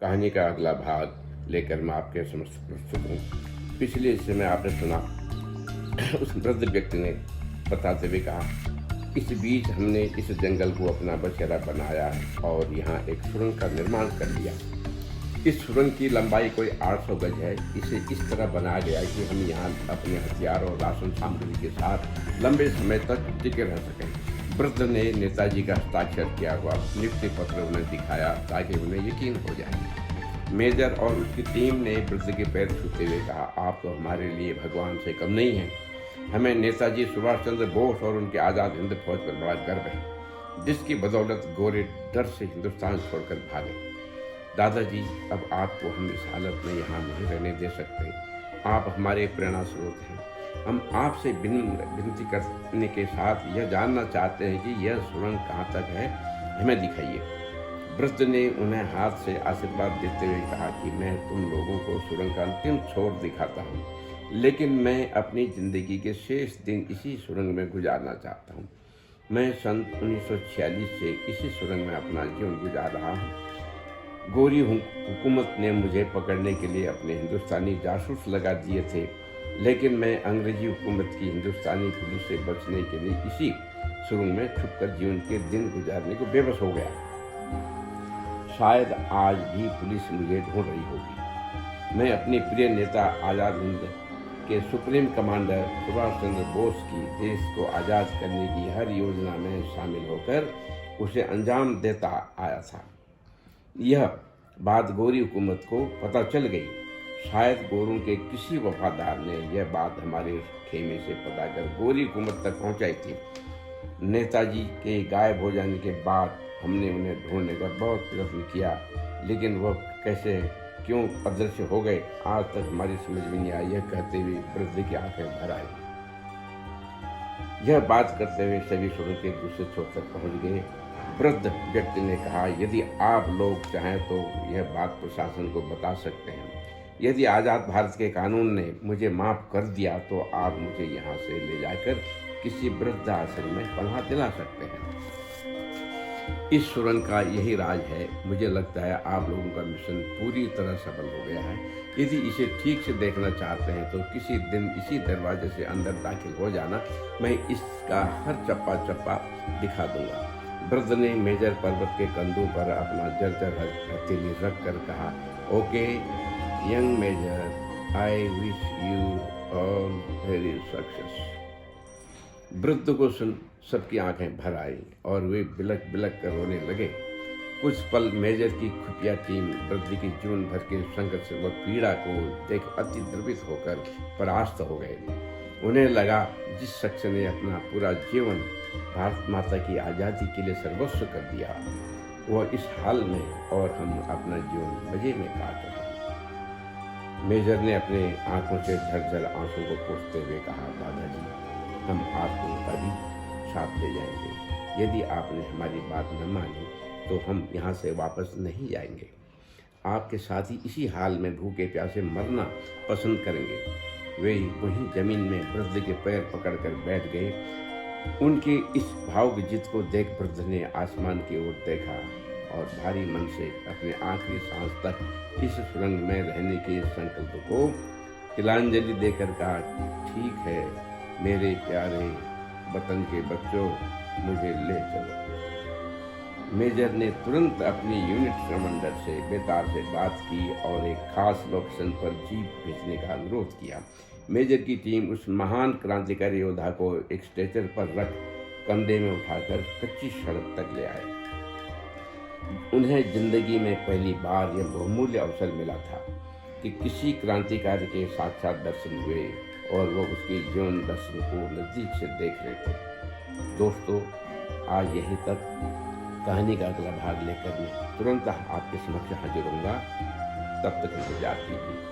कहानी का अगला भाग लेकर मैं आपके समक्ष प्रस्तुत हूँ। पिछले हिस्से में आपने सुना उस वृद्ध व्यक्ति ने बताते हुए कहा, इस बीच हमने इस जंगल को अपना बसेरा बनाया और यहाँ एक सुरंग का निर्माण कर लिया। इस सुरंग की लंबाई कोई 800 गज है। इसे इस तरह बनाया गया कि हम यहाँ अपने हथियार और राशन सामग्री के साथ लंबे समय तक टिके रह सकें। वृद्ध ने नेताजी का हस्ताक्षर किया हुआ नियुक्ति पत्र उन्हें दिखाया ताकि उन्हें यकीन हो जाए। मेजर और उसकी टीम ने वृद्ध के पैर छूते हुए कहा, आप तो हमारे लिए भगवान से कम नहीं हैं। हमें नेताजी सुभाष चंद्र बोस और उनके आज़ाद हिंद फौज पर बड़ा गर्व है, जिसकी बदौलत गोरे डर से हिंदुस्तान छोड़कर भागे। दादाजी, अब आपको हम इस हालत में यहाँ नहीं रहने दे सकते। आप हमारे प्रेरणा स्रोत हैं। हम आपसे विनती करने के साथ यह जानना चाहते हैं कि यह सुरंग कहाँ तक है, हमें दिखाइए। वृद्ध ने उन्हें हाथ से आशीर्वाद देते हुए कहा कि मैं तुम लोगों को सुरंग का अंतिम छोर दिखाता हूँ, लेकिन मैं अपनी ज़िंदगी के शेष दिन इसी सुरंग में गुजारना चाहता हूँ। मैं सन 1946 से इसी सुरंग में अपना जीवन गुजार रहा हूँ। गोरी हुकूमत ने मुझे पकड़ने के लिए अपने हिंदुस्तानी जासूस लगा दिए थे, लेकिन मैं अंग्रेजी हुकूमत की हिंदुस्तानी पुलिस से बचने के लिए इसी सुरंग में छुपकर जीवन के दिन गुजारने को बेबस हो गया। शायद आज भी पुलिस मुझे ढूंढ रही होगी। मैं अपने प्रिय नेता आज़ाद हिंद के सुप्रीम कमांडर सुभाष चंद्र बोस की देश को आज़ाद करने की हर योजना में शामिल होकर उसे अंजाम देता आया था। यह बात गोरी हुकूमत को पता चल गई। शायद गोरों के किसी वफादार ने यह बात हमारे खेमे से पता कर गोरी हुकूमत तक पहुंचाई थी। नेताजी के गायब हो जाने के बाद हमने उन्हें ढूंढने का बहुत प्रयत्न किया, लेकिन वह कैसे क्यों अदृश्य हो गए, आज तक हमारी समझ में नहीं आई। यह कहते हुए वृद्ध की आंखें भर आई। यह बात करते हुए सभी सुरंग के दूसरे छोर तक पहुंच गए। वृद्ध व्यक्ति ने कहा, यदि आप लोग चाहें तो यह बात प्रशासन को बता सकते हैं। यदि आज़ाद भारत के कानून ने मुझे माफ़ कर दिया तो आप मुझे यहाँ से ले जाकर किसी वृद्ध आश्रम में पनाह दिला सकते हैं। इस सुरंग का यही राज है। मुझे लगता है आप लोगों का मिशन पूरी तरह सफल हो गया है। यदि इसे ठीक से देखना चाहते हैं तो किसी दिन इसी दरवाजे से अंदर दाखिल हो जाना। मैं इसका हर चप्पा चप्पा दिखा दूंगा। वृद्ध ने मेजर पर्वत के कंधों पर अपना जर्जर हथेली रख कर कहा, okay young major, I wish you all very success. वृद्ध को सुन सबकी आंखें भर आई और वे बिलक बिलक कर रोने लगे। कुछ पल मेजर की खुफिया टीम वृद्ध की जीवन भर के संघर्ष व पीड़ा को देख अति द्रवित होकर परास्त हो गए। उन्हें लगा, जिस शख्स ने अपना पूरा जीवन भारत माता की आज़ादी के लिए सर्वस्व कर दिया, वह इस हाल में और हम अपना जीवन मजे में काट रहे हैं। मेजर ने अपने आंखों से झरझर आंसू को पोंछते हुए कहा, दादाजी, हम आपको कभी साथ ले जाएंगे। यदि आपने हमारी बात न मानी तो हम यहाँ से वापस नहीं जाएंगे। आपके साथ ही इसी हाल में भूखे प्यासे मरना पसंद करेंगे। वे वहीं जमीन में वृद्ध के पैर पकड़कर बैठ गए। उनके इस भाव की जिद को देख वृद्ध ने आसमान की ओर देखा और भारी मन से अपने आखिरी सांस तक इस सुरंग में रहने के संकल्प को तिलांजलि देकर कहा, ठीक है मेरे प्यारे वतन के बच्चों, मुझे ले चलो। मेजर ने तुरंत अपनी यूनिट कमांडर से बेतार से बात की और एक खास लोकेशन पर जीप भेजने का अनुरोध किया। मेजर की टीम उस महान क्रांतिकारी योद्धा को एक स्ट्रेचर पर रख कंधे में उठाकर कच्ची सड़क तक ले आए। उन्हें जिंदगी में पहली बार यह बहुमूल्य अवसर मिला था कि किसी क्रांतिकारी के साक्षात दर्शन हुए और वह उसके जीवन दर्शन को नज़दीक से देख रहे थे। दोस्तों, आज यहीं तक। कहानी का अगला भाग लेकर मैं तुरंत आपके समक्ष हाजिर होऊंगा। तब तक इंतजार कीजिए।